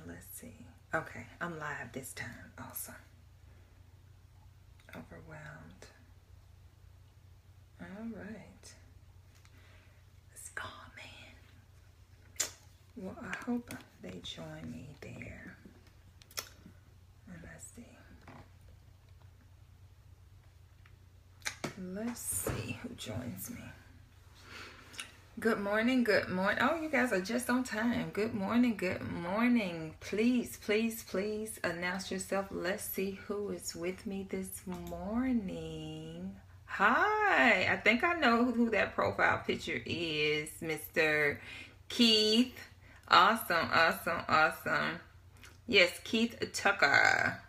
let's see. Okay, I'm live this time also. Overwhelmed. All right. Oh, man. Well, I hope they join me there. And let's see. Let's see who joins me. Good morning, good morning. Oh, you guys are just on time. Good morning, good morning. Please, please, please announce yourself. Let's see who is with me this morning. Hi, I think I know who that profile picture is, Mr. Keith. Awesome, awesome, awesome. Yes, Keith Tucker.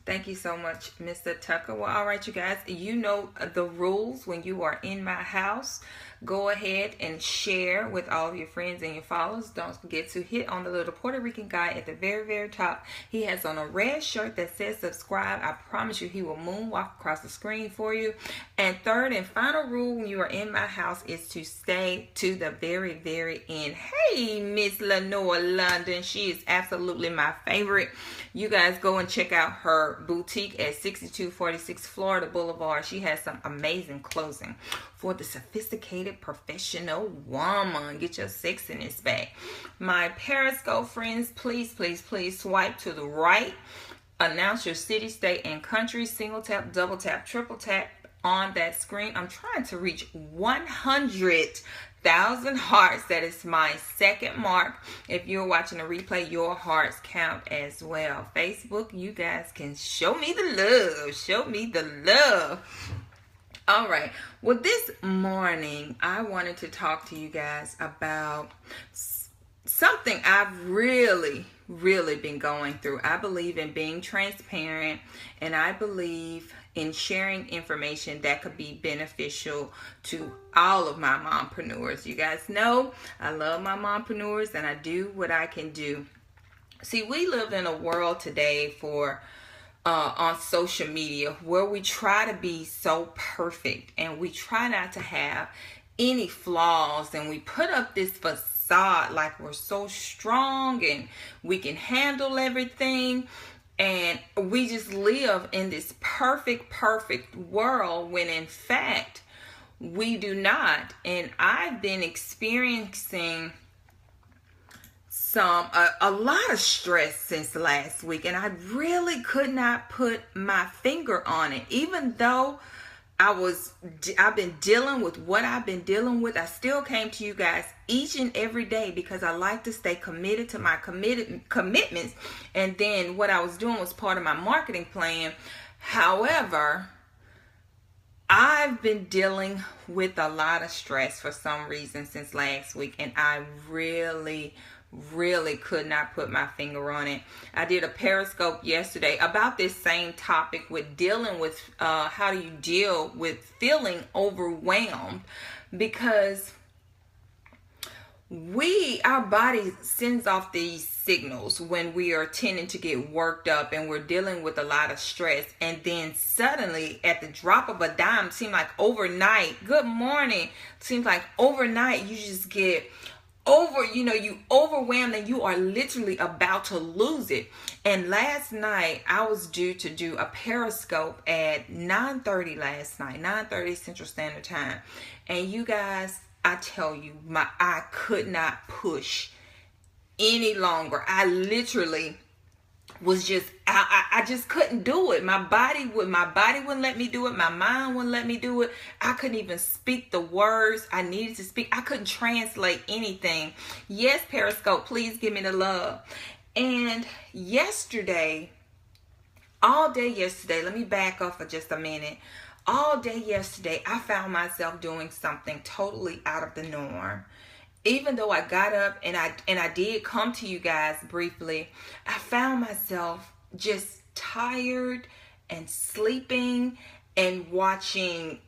Thank you so much, Mr. Tucker. Well, all right, you guys, you know the rules when you are in my house. Go ahead and share with all of your friends and your followers. Don't forget to hit on the little Puerto Rican guy at the very, very top. He has on a red shirt that says subscribe. I promise you he will moonwalk across the screen for you. And third and final rule when you are in my house is to stay to the very, very end. Hey, Miss Lenore London. She is absolutely my favorite. You guys go and check out her boutique at 6246 Florida Boulevard. She has some amazing clothing for the sophisticated professional woman. Get your sexiness back. My Periscope friends, please, please, please swipe to the right. Announce your city, state, and country. Single tap, double tap, triple tap on that screen. I'm trying to reach 100,000 hearts. That is my second mark. If you're watching a replay, your hearts count as well. Facebook, you guys can show me the love. Show me the love. All right. Well, this morning, I wanted to talk to you guys about something I've really been going through. I believe in being transparent, and I believe in sharing information that could be beneficial to all of my mompreneurs. You guys know I love my mompreneurs, and I do what I can do. See, we live in a world today on social media where we try to be so perfect and we try not to have any flaws, and we put up this facade like we're so strong and we can handle everything, and we just live in this perfect world when in fact we do not. And I've been experiencing a lot of stress since last week, and I really could not put my finger on it. Even though I've been dealing with what I've been dealing with, I still came to you guys each and every day because I like to stay committed to my commitments. And then what I was doing was part of my marketing plan. However, I've been dealing with a lot of stress for some reason since last week, and I really could not put my finger on it. I did a Periscope yesterday about this same topic with dealing with how do you deal with feeling overwhelmed, because our body sends off these signals when we are tending to get worked up and we're dealing with a lot of stress, and then suddenly at the drop of a dime, seems like overnight, good morning, seems like overnight you just get you overwhelmed and you are literally about to lose it. And last night I was due to do a Periscope at 9:30 last night, 9:30 Central Standard Time. And you guys, I tell you, I could not push any longer. I literally was just I just couldn't do it. My body wouldn't let me do it. My mind wouldn't let me do it. I couldn't even speak the words I needed to speak. I couldn't translate anything. Yes, Periscope, please give me the love. And all day yesterday, let me back up for just a minute. All day yesterday, I found myself doing something totally out of the norm. Even though I got up and I did come to you guys briefly, I found myself just tired and sleeping and watching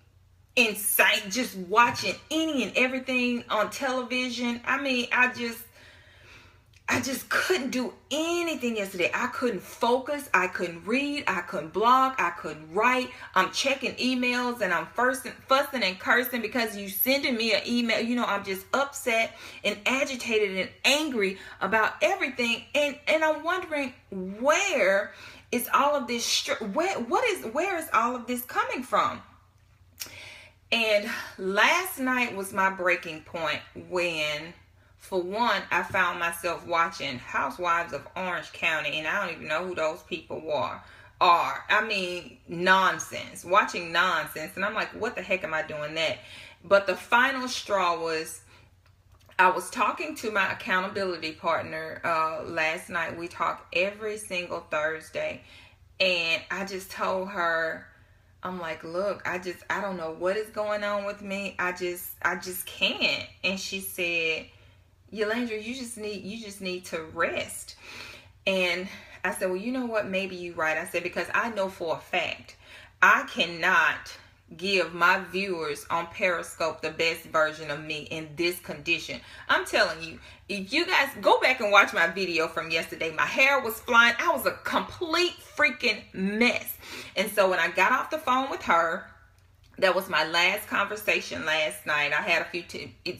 just watching any and everything on television. I mean, I just couldn't do anything yesterday. I couldn't focus. I couldn't read. I couldn't blog. I couldn't write. I'm checking emails and I'm fussing and cursing because you sending me an email. You know, I'm just upset and agitated and angry about everything. And I'm wondering, where is all of this? Where is all of this coming from? And last night was my breaking point when, for one, I found myself watching Housewives of Orange County, and I don't even know who those people are. I mean, nonsense. Watching nonsense. And I'm like, what the heck am I doing that? But the final straw was, I was talking to my accountability partner last night. We talk every single Thursday. And I just told her, I'm like, look, I don't know what is going on with me. I just can't. And she said, Yolandra, you just need to rest. And I said, well, you know what? Maybe you're right. I said, because I know for a fact I cannot give my viewers on Periscope the best version of me in this condition. I'm telling you, if you guys go back and watch my video from yesterday, my hair was flying. I was a complete freaking mess. And so when I got off the phone with her, that was my last conversation last night. I had a few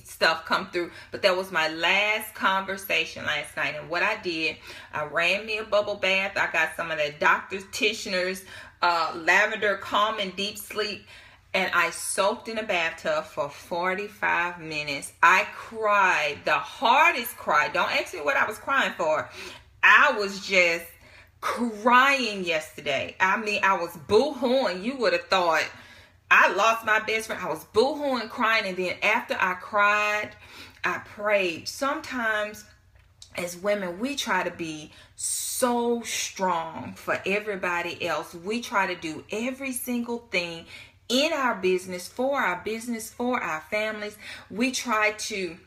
stuff come through, but that was my last conversation last night. And what I did, I ran me a bubble bath. I got some of that Dr. Tishner's lavender calm and deep sleep, and I soaked in a bathtub for 45 minutes. I cried, the hardest cry. Don't ask me what I was crying for. I was just crying yesterday. I mean, I was boo-hooing. You would have thought I lost my best friend. I was boo-hooing, crying, and then after I cried, I prayed. Sometimes as women, we try to be so strong for everybody else. We try to do every single thing in our business, for our families. We try to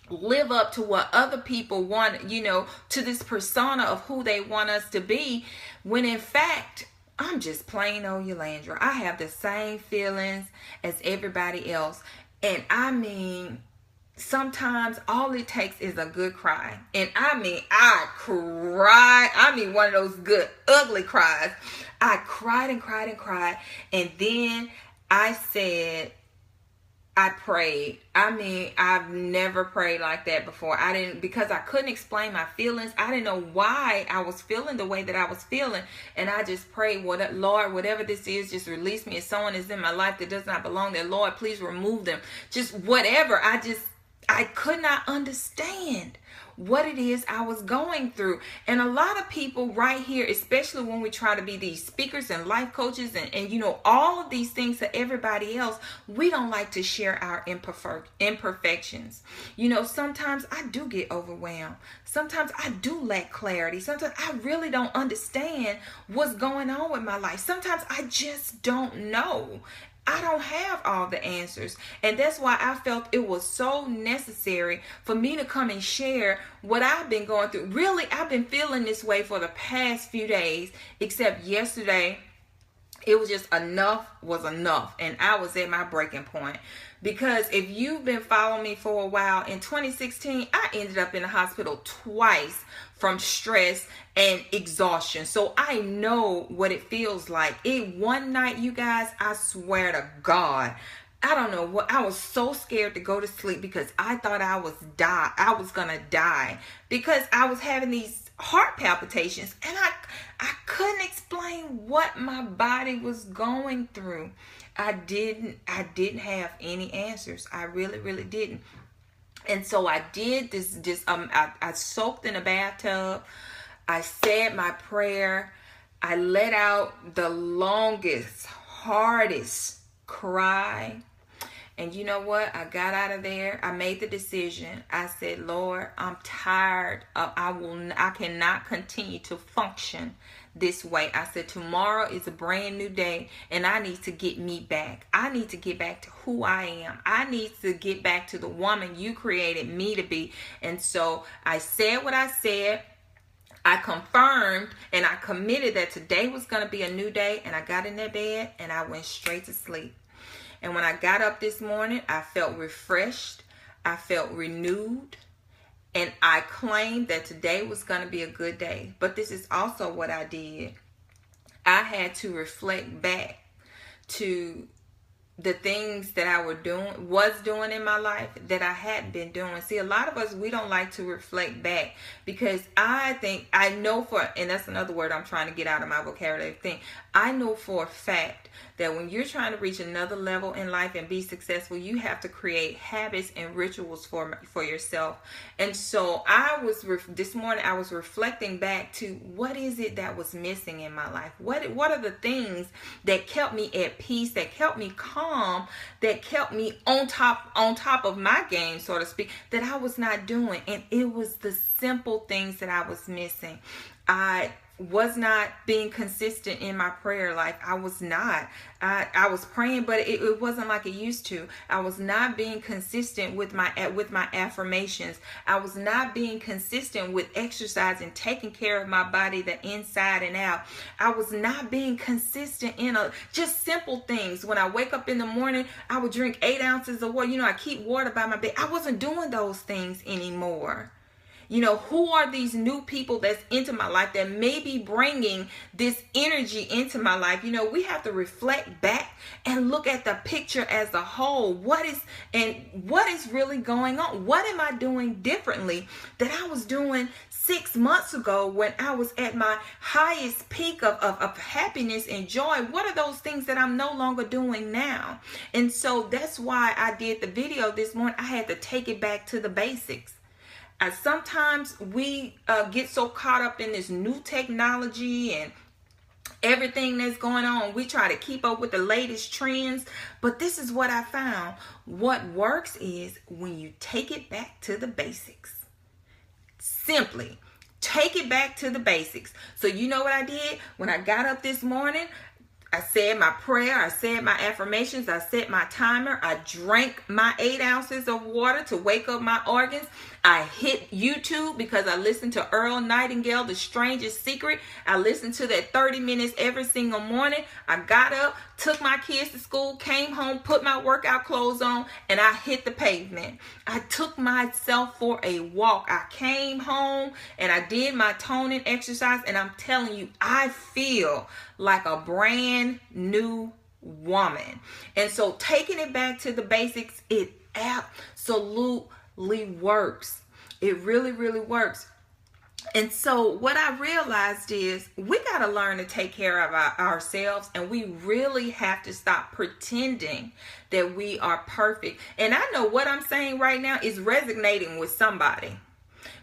live up to what other people want, to this persona of who they want us to be, when in fact, I'm just plain old Yolandra. I have the same feelings as everybody else. And I mean, sometimes all it takes is a good cry. And I mean, I cried. I mean, one of those good, ugly cries. I cried and cried and cried. And then I said, I prayed. I mean, I've never prayed like that before. Because I couldn't explain my feelings. I didn't know why I was feeling the way that I was feeling. And I just prayed, Lord, whatever this is, just release me. If someone is in my life that does not belong there, Lord, please remove them. Just whatever. I could not understand what it is I was going through. And a lot of people right here, especially when we try to be these speakers and life coaches and all of these things to everybody else, we don't like to share our imperfections. Sometimes I do get overwhelmed. Sometimes I do lack clarity. Sometimes I really don't understand what's going on with my life. Sometimes I just don't know. I don't have all the answers. And that's why I felt it was so necessary for me to come and share what I've been going through. Really, I've been feeling this way for the past few days, except yesterday, it was just enough was enough. And I was at my breaking point. Because if you've been following me for a while, in 2016, I ended up in the hospital twice from stress and exhaustion. So I know what it feels like. One night, you guys, I swear to God, I don't know what, I was so scared to go to sleep because I thought I was gonna die because I was having these heart palpitations and I couldn't explain what my body was going through. I didn't have any answers. I really, really didn't. And so I did this, I soaked in a bathtub. I said my prayer. I let out the longest, hardest cry. And you know what? I got out of there. I made the decision. I said, Lord, I'm tired. I cannot continue to function this way. I said, tomorrow is a brand new day and I need to get me back. I need to get back to who I am. I need to get back to the woman you created me to be. And so I said what I said. I confirmed and I committed that today was going to be a new day, and I got in that bed and I went straight to sleep. And when I got up this morning, I felt refreshed. I felt renewed. And I claimed that today was going to be a good day. But this is also what I did. I had to reflect back to the things that I was doing in my life that I hadn't been doing. See, a lot of us, we don't like to reflect back, because I know and that's another word I'm trying to get out of my vocabulary thing. I know for a fact that when you're trying to reach another level in life and be successful, you have to create habits and rituals for yourself. And so this morning I was reflecting back to what is it that was missing in my life? What are the things that kept me at peace, that kept me calm, that kept me on top of my game, so to speak, that I was not doing? And it was the simple things that I was missing. I was not being consistent in my prayer life. I was not. I was praying, but it wasn't like it used to. I was not being consistent with my affirmations. I was not being consistent with exercise and taking care of my body, the inside and out. I was not being consistent in just simple things. When I wake up in the morning, I would drink 8 ounces of water. I keep water by my bed. I wasn't doing those things anymore. Who are these new people that's into my life that may be bringing this energy into my life? We have to reflect back and look at the picture as a whole. What is really going on? What am I doing differently that I was doing 6 months ago when I was at my highest peak of happiness and joy? What are those things that I'm no longer doing now? And so that's why I did the video this morning. I had to take it back to the basics. Sometimes we get so caught up in this new technology and everything that's going on. We try to keep up with the latest trends. But this is what I found. What works is when you take it back to the basics. Simply take it back to the basics. So you know what I did? When I got up this morning, I said my prayer, I said my affirmations, I set my timer, I drank my 8 ounces of water to wake up my organs. I hit YouTube because I listened to Earl Nightingale, The Strangest Secret. I listened to that 30 minutes every single morning. I got up, took my kids to school, came home, put my workout clothes on, and I hit the pavement. I took myself for a walk. I came home and I did my toning exercise, and I'm telling you, I feel like a brand new woman. And so taking it back to the basics, it absolutely works. It really, really works. And so what I realized is we got to learn to take care of ourselves, and we really have to stop pretending that we are perfect. And I know what I'm saying right now is resonating with somebody.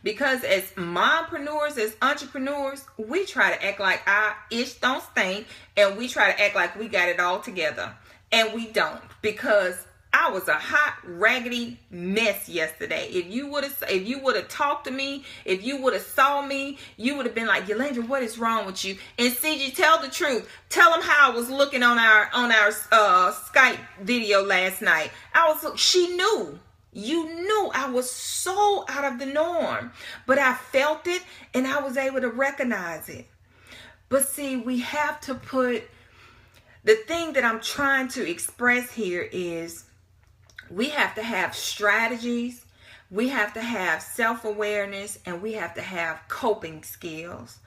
Because as mompreneurs, as entrepreneurs, we try to act like our ish don't stink, and we try to act like we got it all together. And we don't, because I was a hot, raggedy mess yesterday. If you would have talked to me, if you would have saw me, you would have been like, Yolanda, what is wrong with you? And CG, tell the truth. Tell them how I was looking on our Skype video last night. She knew. You knew I was so out of the norm, but I felt it and I was able to recognize it. But see, we have to put, the thing that I'm trying to express here is we have to have strategies, we have to have self-awareness, and we have to have coping skills.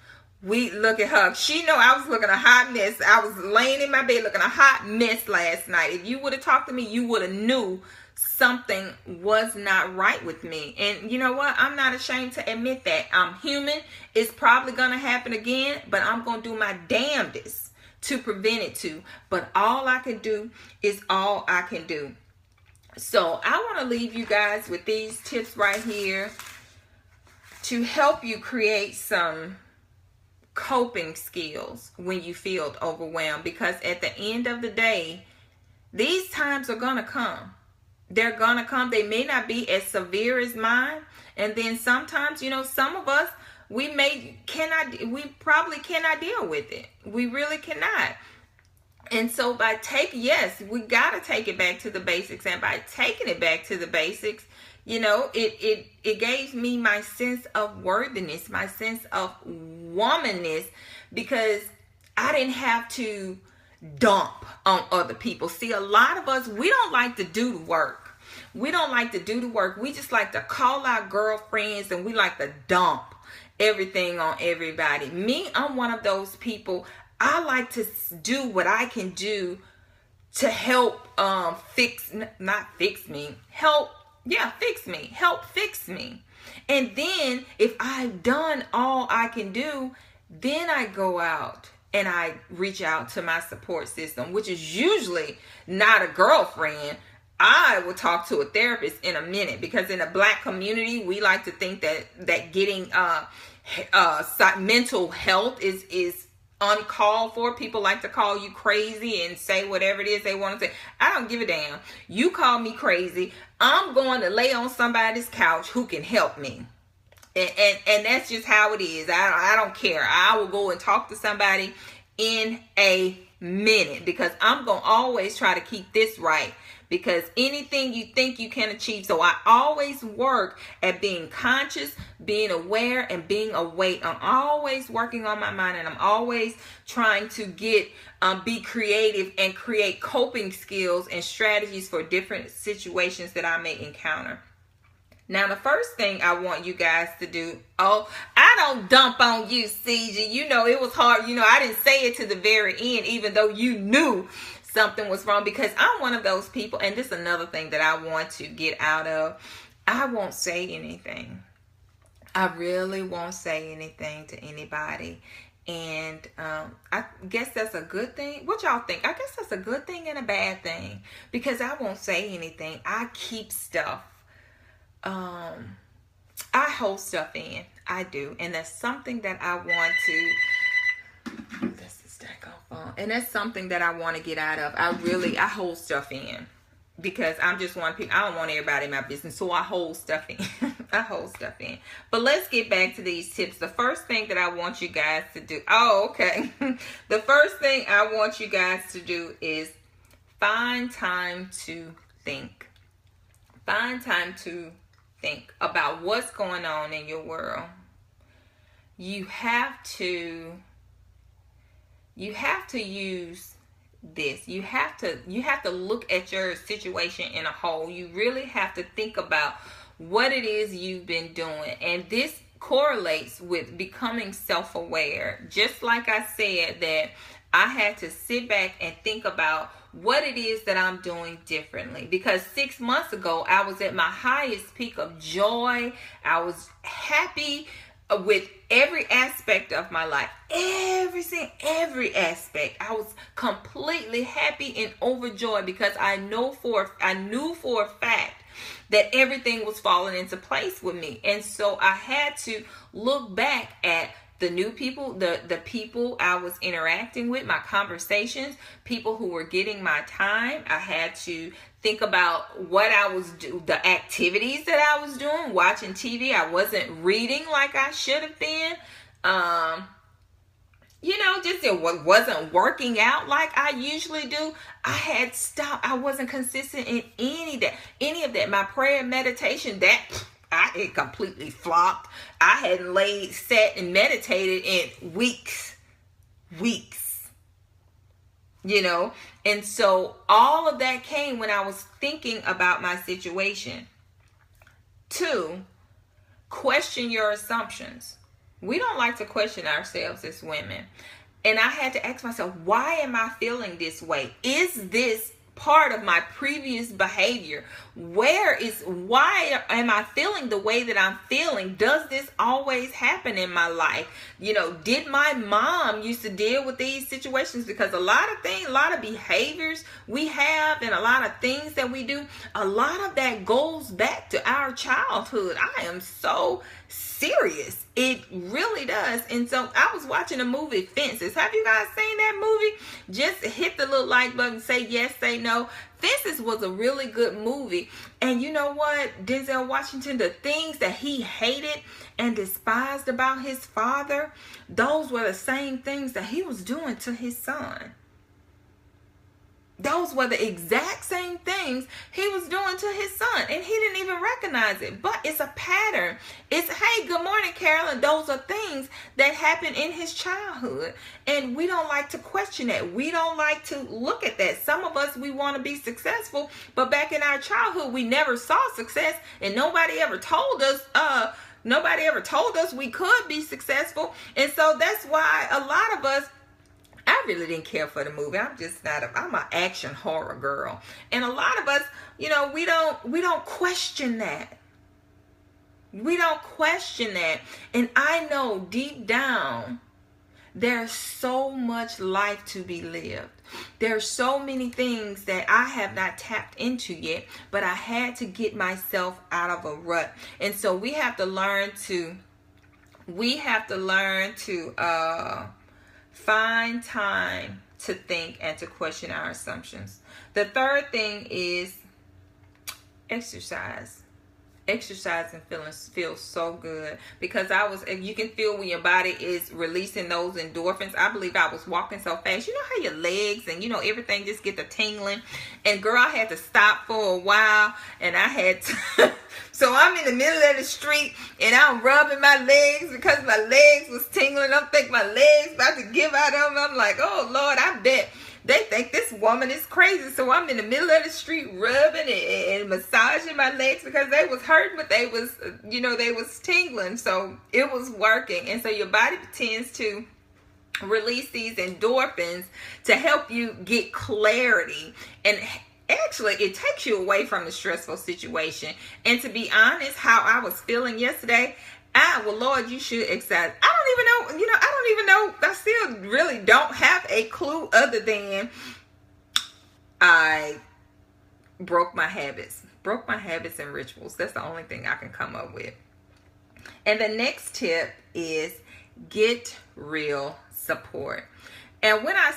We look at her. She know I was looking a hot mess. I was laying in my bed looking a hot mess last night. If you would have talked to me, you would have knew something was not right with me. And you know what? I'm not ashamed to admit that. I'm human. It's probably going to happen again, but I'm going to do my damnedest to prevent it to. But all I can do is all I can do. So I want to leave you guys with these tips right here to help you create some coping skills when you feel overwhelmed. Because at the end of the day, these times are going to come. They're going to come. They may not be as severe as mine. And then sometimes, some of us, we probably cannot deal with it. We really cannot. And so we got to take it back to the basics. And by taking it back to the basics, it gave me my sense of worthiness, my sense of womanness, because I didn't have to dump on other people. See, a lot of us, we don't like to do the work. We don't like to do the work. We just like to call our girlfriends and we like to dump everything on everybody. Me, I'm one of those people. I like to do what I can do to help fix me. And then if I've done all I can do, then I go out and I reach out to my support system, which is usually not a girlfriend. I will talk to a therapist in a minute, because in the Black community, we like to think that getting mental health is uncalled for. People like to call you crazy and say whatever it is they want to say. I don't give a damn. You call me crazy, I'm going to lay on somebody's couch who can help me. And that's just how it is. I don't care. I will go and talk to somebody in a minute, because I'm going to always try to keep this right. Because anything you think you can achieve. So I always work at being conscious, being aware, and being awake. I'm always working on my mind, and I'm always trying to be creative and create coping skills and strategies for different situations that I may encounter. Now, the first thing I want you guys to do, I don't dump on you, CJ. You know, it was hard. You know, I didn't say it to the very end, even though you knew something was wrong, because I'm one of those people. And this is another thing that I want to get out of. I won't say anything. I really won't say anything to anybody. And I guess that's a good thing. What y'all think? I guess that's a good thing and a bad thing, because I won't say anything. I keep stuff. I hold stuff in. I do. And that's something that I want to... And that's something that I want to get out of. I hold stuff in, because I'm just one people. I don't want everybody in my business, so I hold stuff in. I hold stuff in. But let's get back to these tips. The first thing that I want you guys to do. The first thing I want you guys to do is find time to think. Find time to think about what's going on in your world. You have to use this. You have to look at your situation in a whole. You really have to think about what it is you've been doing. And this correlates with becoming self-aware. Just like I said, that I had to sit back and think about what it is that I'm doing differently. Because 6 months ago, I was at my highest peak of joy. I was happy with every aspect of my life. Every aspect. I was completely happy and overjoyed, because I knew for a fact that everything was falling into place with me. And so I had to look back at the new people, the people I was interacting with, my conversations, people who were getting my time. I had to think about what I was doing, the activities that I was doing, watching TV. I wasn't reading like I should have been. Just it wasn't working out like I usually do. I had stopped. I wasn't consistent in any of that. My prayer and meditation, it completely flopped. I hadn't sat and meditated in weeks. And so all of that came when I was thinking about my situation. 2, question your assumptions. We don't like to question ourselves as women. And I had to ask myself, why am I feeling this way? Is this part of my previous behavior? Why am I feeling the way that I'm feeling? Does this always happen in my life? Did my mom used to deal with these situations? Because a lot of behaviors we have and a lot of things that we do, a lot of that goes back to our childhood. I am so serious. It really does. And so I was watching the movie Fences. Have you guys seen that movie? Just hit the little like button, say yes, say no. Fences was a really good movie. And you know what? Denzel Washington, the things that he hated and despised about his father, those were the same things that he was doing to his son. Those were the exact same things he was doing to his son. And he didn't even recognize it. But it's a pattern. It's, hey, good morning, Carolyn. Those are things. things that happened in his childhood. And we don't like to question that. We don't like to look at that. Some of us, we want to be successful, but back in our childhood, we never saw success, and nobody ever told us we could be successful. And so that's why a lot of us, I really didn't care for the movie. I'm an action horror girl. And a lot of us, we don't question that. We don't question that. And I know deep down, there's so much life to be lived. There's so many things that I have not tapped into yet, but I had to get myself out of a rut. And so we have to learn to find time to think and to question our assumptions. The third thing is exercise. Exercising feels so good, because you can feel when your body is releasing those endorphins. I believe I was walking so fast. You know how your legs and everything just get the tingling. And girl, I had to stop for a while, and I had to so I'm in the middle of the street and I'm rubbing my legs because my legs was tingling. I'm thinking my legs about to give out on them. I'm like, oh Lord, I bet they think this woman is crazy. So I'm in the middle of the street rubbing and massaging my legs because they was hurting, but they was, they was tingling. So it was working. And so your body tends to release these endorphins to help you get clarity. And actually, it takes you away from the stressful situation. And to be honest, how I was feeling yesterday, Lord, you should exercise. I don't even know. I still really don't have a clue other than I broke my habits and rituals. That's the only thing I can come up with. And the next tip is get real support. And when I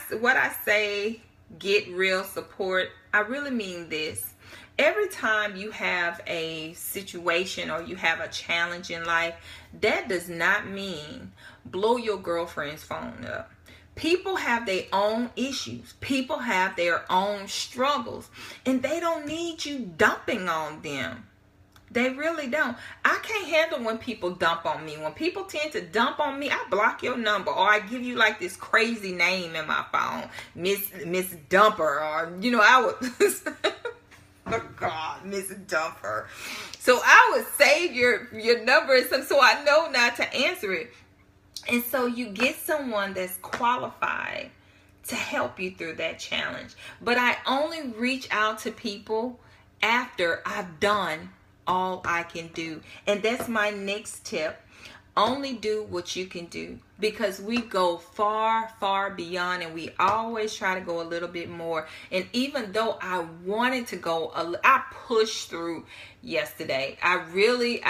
say get real support, I really mean this. Every time you have a situation or you have a challenge in life, that does not mean blow your girlfriend's phone up. People have their own issues. People have their own struggles, and they don't need you dumping on them. They really don't. I can't handle when people dump on me. When people tend to dump on me, I block your number, or I give you like this crazy name in my phone, Miss Dumper, or I would oh God, Miss Dumper. So I would save your number so I know not to answer it. And so you get someone that's qualified to help you through that challenge. But I only reach out to people after I've done all I can do. And that's my next tip. Only do what you can do, because we go far, far beyond, and we always try to go a little bit more. And even though I wanted to go, I pushed through yesterday. I really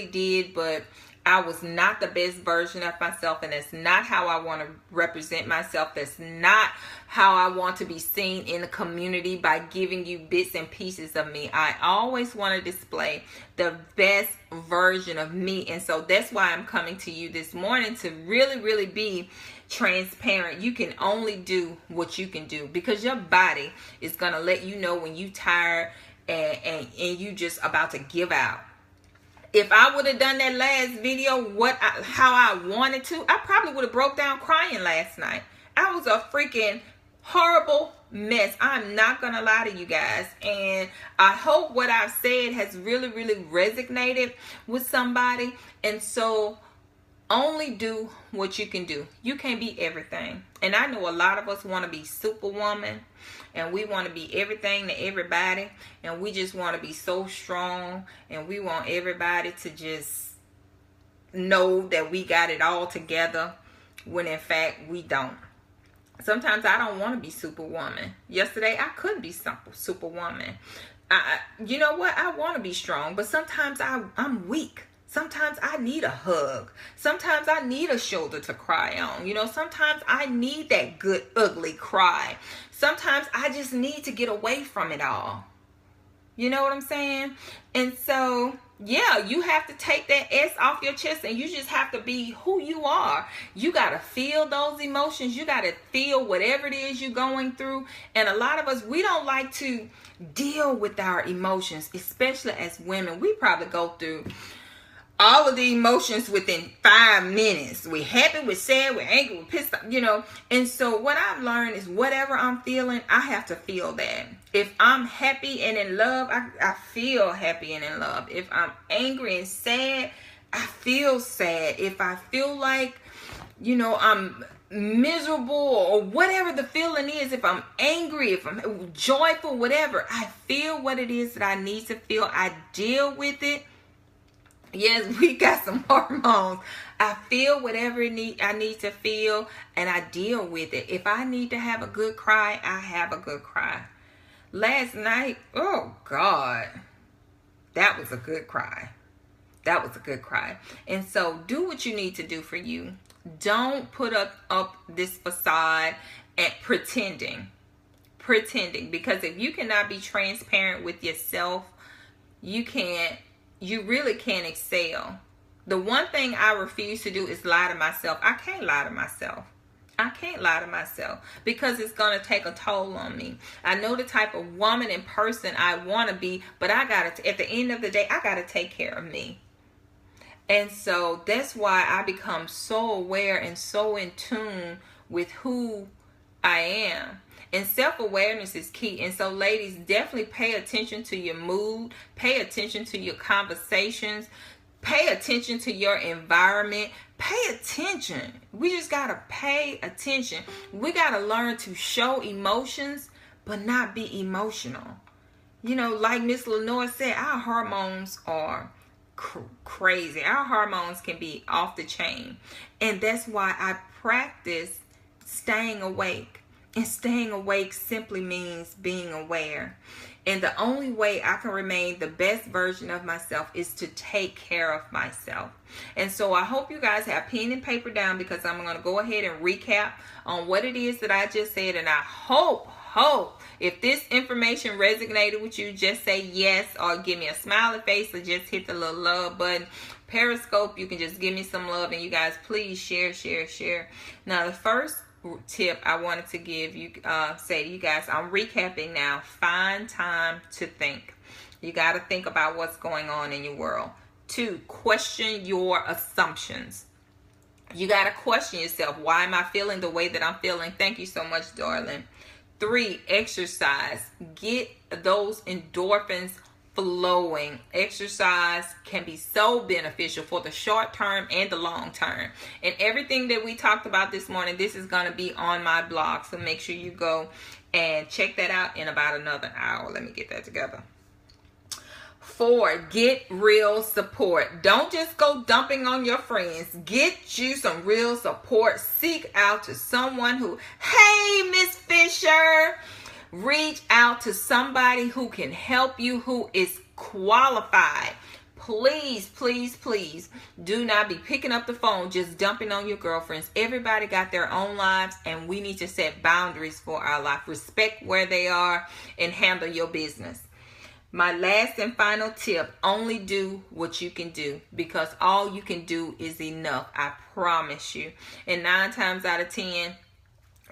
did, but I was not the best version of myself, and that's not how I want to represent myself. That's not how I want to be seen in the community, by giving you bits and pieces of me. I always want to display the best version of me. And so that's why I'm coming to you this morning to really, really be transparent. You can only do what you can do, because your body is going to let you know when you tired and you just about to give out. If I would have done that last video how I wanted to, I probably would have broke down crying last night. I was a freaking horrible mess. I'm not going to lie to you guys. And I hope what I've said has really, really resonated with somebody. And so only do what you can do. You can't be everything. And I know a lot of us want to be superwoman, and we want to be everything to everybody, and we just want to be so strong, and we want everybody to just know that we got it all together, when in fact we don't. Sometimes I don't want to be superwoman. Yesterday I couldn't be superwoman. You know what? I want to be strong, but sometimes I'm weak. Sometimes I need a hug. Sometimes I need a shoulder to cry on. Sometimes I need that good, ugly cry. Sometimes I just need to get away from it all. You know what I'm saying? And so, yeah, you have to take that S off your chest, and you just have to be who you are. You got to feel those emotions. You got to feel whatever it is you're going through. And a lot of us, we don't like to deal with our emotions, especially as women. We probably go through all of the emotions within 5 minutes. We're happy, we're sad, we're angry, we're pissed off, And so what I've learned is whatever I'm feeling, I have to feel that. If I'm happy and in love, I feel happy and in love. If I'm angry and sad, I feel sad. If I feel like, I'm miserable or whatever the feeling is, if I'm angry, if I'm joyful, whatever, I feel what it is that I need to feel. I deal with it. Yes, we got some hormones. I feel whatever I need to feel, and I deal with it. If I need to have a good cry, I have a good cry. Last night, oh God, that was a good cry. That was a good cry. And so do what you need to do for you. Don't put up this facade and pretending. Because if you cannot be transparent with yourself, you really can't excel. The one thing I refuse to do is lie to myself. I can't lie to myself. Because it's going to take a toll on me. I know the type of woman and person I want to be, but at the end of the day, I got to take care of me. And so that's why I become so aware and so in tune with who I am. And self-awareness is key. And so ladies, definitely pay attention to your mood. Pay attention to your conversations. Pay attention to your environment. Pay attention. We just got to pay attention. We got to learn to show emotions, but not be emotional. Like Miss Lenore said, our hormones are crazy. Our hormones can be off the chain. And that's why I practice staying awake. And staying awake simply means being aware. And the only way I can remain the best version of myself is to take care of myself. And so I hope you guys have pen and paper down, because I'm going to go ahead and recap on what it is that I just said. And I hope if this information resonated with you, just say yes, or give me a smiley face, or just hit the little love button. Periscope, you can just give me some love, and you guys please share. Now the first tip I wanted to give you, say to you guys, I'm recapping now. Find time to think. You got to think about what's going on in your world. 2, question your assumptions. You got to question yourself. Why am I feeling the way that I'm feeling? Thank you so much, darling. 3, exercise. Get those endorphins flowing. Exercise can be so beneficial for the short term and the long term. And everything that we talked about this morning, this is going to be on my blog. So make sure you go and check that out in about another hour. Let me get that together. 4, get real support. Don't just go dumping on your friends. Get you some real support. Seek out to someone who, hey, Miss Fisher, reach out to somebody who can help you, who is qualified. Please do not be picking up the phone just dumping on your girlfriends. Everybody got their own lives, and we need to set boundaries for our life. Respect where they are and handle your business. My last and final tip, only do what you can do, because all you can do is enough. I promise you. And 9 times out of 10,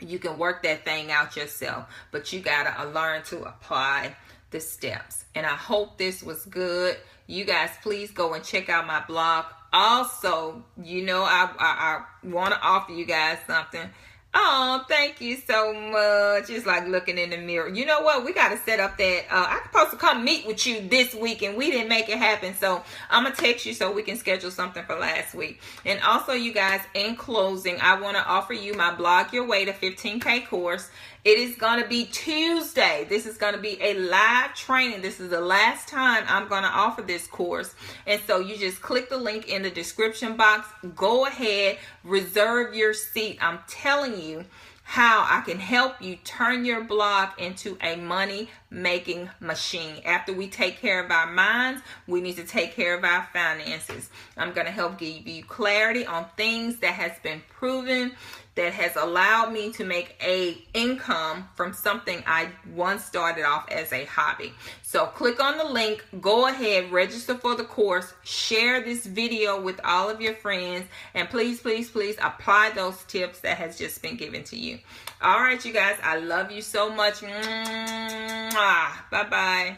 you can work that thing out yourself, but you got to learn to apply the steps. And I hope this was good. You guys, please go and check out my blog. Also, I want to offer you guys something. Oh, thank you so much. It's like looking in the mirror. You know what? We got to set up that. I'm supposed to come meet with you this week, and we didn't make it happen. So I'm going to text you so we can schedule something for last week. And also, you guys, in closing, I want to offer you my Blog Your Way to 15K course. It is going to be Tuesday. This is going to be a live training. This is the last time I'm going to offer this course. And so you just click the link in the description box. Go ahead, reserve your seat. I'm telling you how I can help you turn your blog into a money-making machine. After we take care of our minds, we need to take care of our finances. I'm going to help give you clarity on things that has been proven, that has allowed me to make a income from something I once started off as a hobby. So click on the link, go ahead, register for the course, share this video with all of your friends, and please apply those tips that has just been given to you. All right, you guys, I love you so much. Bye-bye.